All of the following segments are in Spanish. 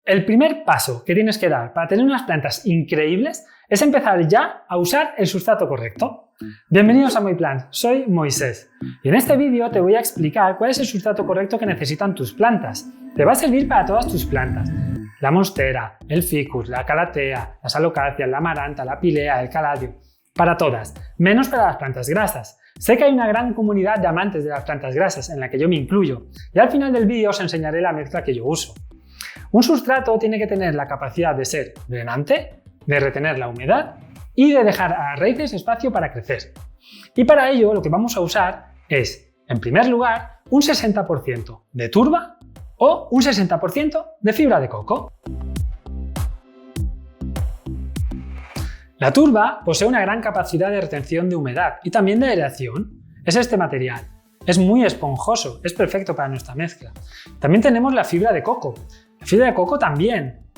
El primer paso que tienes que dar para tener unas plantas increíbles es empezar ya a usar el sustrato correcto. Bienvenidos a MoiPlants, soy Moisés y en este vídeo te voy a explicar cuál es el sustrato correcto que necesitan tus plantas. Te va a servir para todas tus plantas. La monstera, el ficus, la calathea, las alocacias, la amaranta, la pilea, el caladio. Para todas, menos para las plantas grasas. Sé que hay una gran comunidad de amantes de las plantas grasas en la que yo me incluyo y al final del vídeo os enseñaré la mezcla que yo uso. Un sustrato tiene que tener la capacidad de ser drenante, de retener la humedad y de dejar a las raíces espacio para crecer. Y para ello lo que vamos a usar es, en primer lugar, un 60% de turba o un 60% de fibra de coco. La turba posee una gran capacidad de retención de humedad y también de aireación. Es este material. Es muy esponjoso, es perfecto para nuestra mezcla. También tenemos la fibra de coco. La fibra de coco también,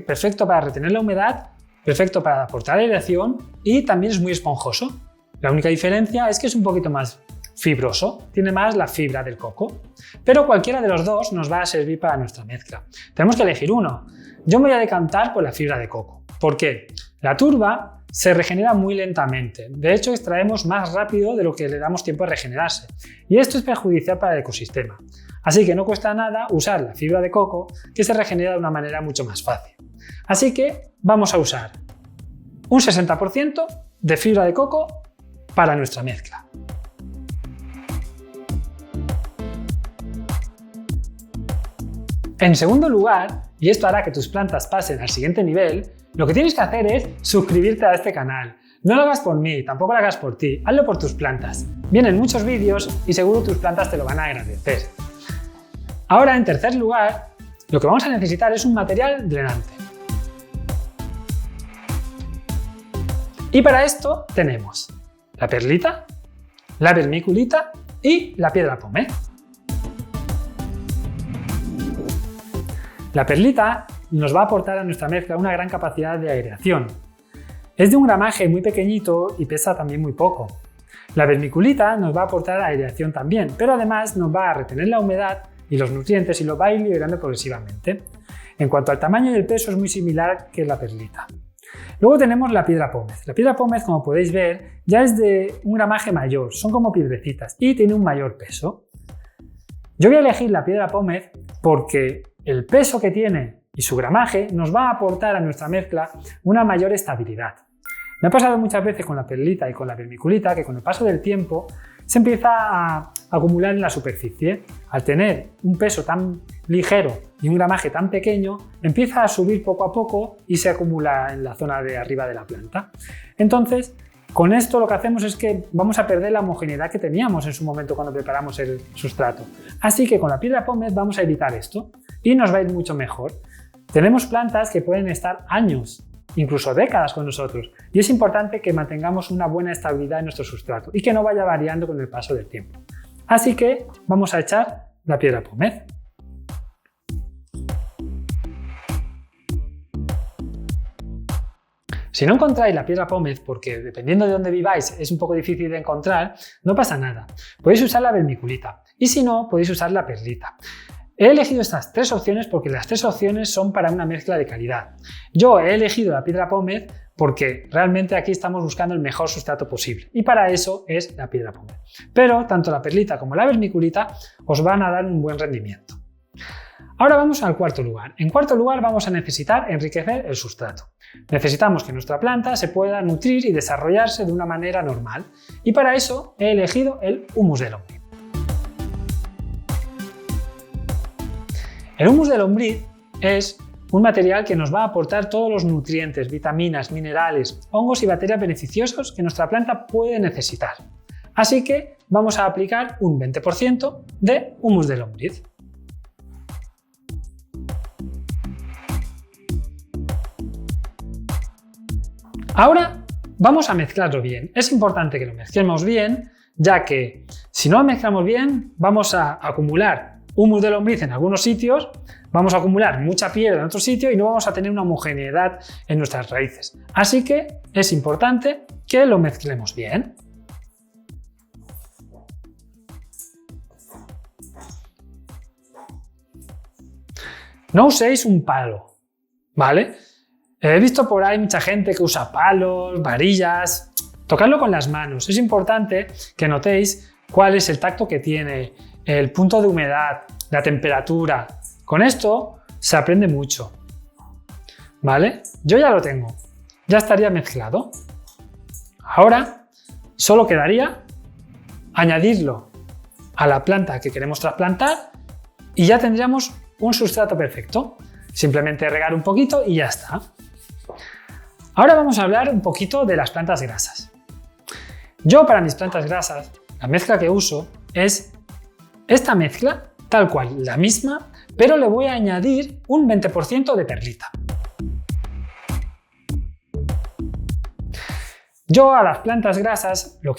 perfecto para retener la humedad, perfecto para aportar aireación y también es muy esponjoso. La única diferencia es que es un poquito más fibroso, tiene más la fibra del coco, pero cualquiera de los dos nos va a servir para nuestra mezcla. Tenemos que elegir uno. Yo me voy a decantar por la fibra de coco. ¿Por qué? La turba se regenera muy lentamente, de hecho extraemos más rápido de lo que le damos tiempo a regenerarse y esto es perjudicial para el ecosistema. Así que no cuesta nada usar la fibra de coco que se regenera de una manera mucho más fácil. Así que vamos a usar un 60% de fibra de coco para nuestra mezcla. En segundo lugar, y esto hará que tus plantas pasen al siguiente nivel, lo que tienes que hacer es suscribirte a este canal. No lo hagas por mí, tampoco lo hagas por ti, hazlo por tus plantas. Vienen muchos vídeos y seguro tus plantas te lo van a agradecer. Ahora, en tercer lugar, lo que vamos a necesitar es un material drenante. Y para esto tenemos la perlita, la vermiculita y la piedra pómez. La perlita nos va a aportar a nuestra mezcla una gran capacidad de aireación. Es de un gramaje muy pequeñito y pesa también muy poco. La vermiculita nos va a aportar aireación también, pero además nos va a retener la humedad y los nutrientes y lo va a ir liberando progresivamente. En cuanto al tamaño y el peso es muy similar que la perlita. Luego tenemos la piedra pómez. La piedra pómez, como podéis ver, ya es de un gramaje mayor, son como piedrecitas y tiene un mayor peso. Yo voy a elegir la piedra pómez porque el peso que tiene y su gramaje nos va a aportar a nuestra mezcla una mayor estabilidad. Me ha pasado muchas veces con la perlita y con la vermiculita que con el paso del tiempo se empieza a acumular en la superficie. Al tener un peso tan ligero y un gramaje tan pequeño, empieza a subir poco a poco y se acumula en la zona de arriba de la planta. Entonces, con esto lo que hacemos es que vamos a perder la homogeneidad que teníamos en su momento cuando preparamos el sustrato. Así que con la piedra pómez vamos a evitar esto y nos va a ir mucho mejor. Tenemos plantas que pueden estar años, incluso décadas con nosotros y es importante que mantengamos una buena estabilidad en nuestro sustrato y que no vaya variando con el paso del tiempo. Así que vamos a echar la piedra pómez. Si no encontráis la piedra pómez, porque dependiendo de dónde viváis es un poco difícil de encontrar, no pasa nada. Podéis usar la vermiculita y si no, podéis usar la perlita. He elegido estas tres opciones porque las tres opciones son para una mezcla de calidad. Yo he elegido la piedra pómez porque realmente aquí estamos buscando el mejor sustrato posible y para eso es la piedra pómez. Pero tanto la perlita como la vermiculita os van a dar un buen rendimiento. Ahora vamos al cuarto lugar. En cuarto lugar vamos a necesitar enriquecer el sustrato. Necesitamos que nuestra planta se pueda nutrir y desarrollarse de una manera normal y para eso he elegido el humus de lombriz. El humus de lombriz es un material que nos va a aportar todos los nutrientes, vitaminas, minerales, hongos y bacterias beneficiosos que nuestra planta puede necesitar. Así que vamos a aplicar un 20% de humus de lombriz. Ahora vamos a mezclarlo bien. Es importante que lo mezclemos bien, ya que si no lo mezclamos bien vamos a acumular humus de lombriz en algunos sitios, vamos a acumular mucha piedra en otro sitio y no vamos a tener una homogeneidad en nuestras raíces. Así que es importante que lo mezclemos bien. no uséis un palo, ¿vale? He visto por ahí mucha gente que usa palos, varillas. Tocadlo con las manos. Es importante que notéis cuál es el tacto que tiene, el punto de humedad, la temperatura. Con esto se aprende mucho, ¿vale? Yo ya lo tengo, ya estaría mezclado. Ahora solo quedaría añadirlo a la planta que queremos trasplantar y ya tendríamos un sustrato perfecto. Simplemente regar un poquito y ya está. Ahora vamos a hablar un poquito de las plantas grasas. Yo para mis plantas grasas, la mezcla que uso es esta mezcla, tal cual, la misma, pero le voy a añadir un 20% de perlita. Yo a las plantas grasas lo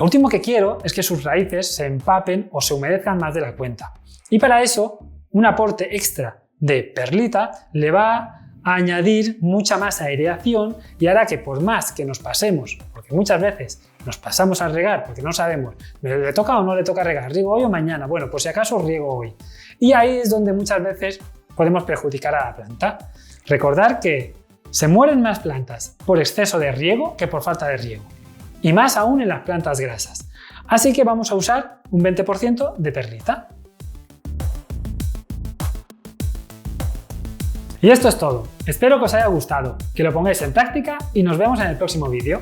último que quiero es que sus raíces se empapen o se humedezcan más de la cuenta. Y para eso, un aporte extra de perlita le va a añadir mucha más aireación y hará que por más que nos pasemos, porque muchas veces nos pasamos a regar porque no sabemos, ¿le toca o no le toca regar? ¿Riego hoy o mañana? Bueno, pues si acaso riego hoy. Y ahí es donde muchas veces podemos perjudicar a la planta. Recordar que se mueren más plantas por exceso de riego que por falta de riego. Y más aún en las plantas grasas. Así que vamos a usar un 20% de perlita. Y esto es todo. Espero que os haya gustado, que lo pongáis en práctica y nos vemos en el próximo vídeo.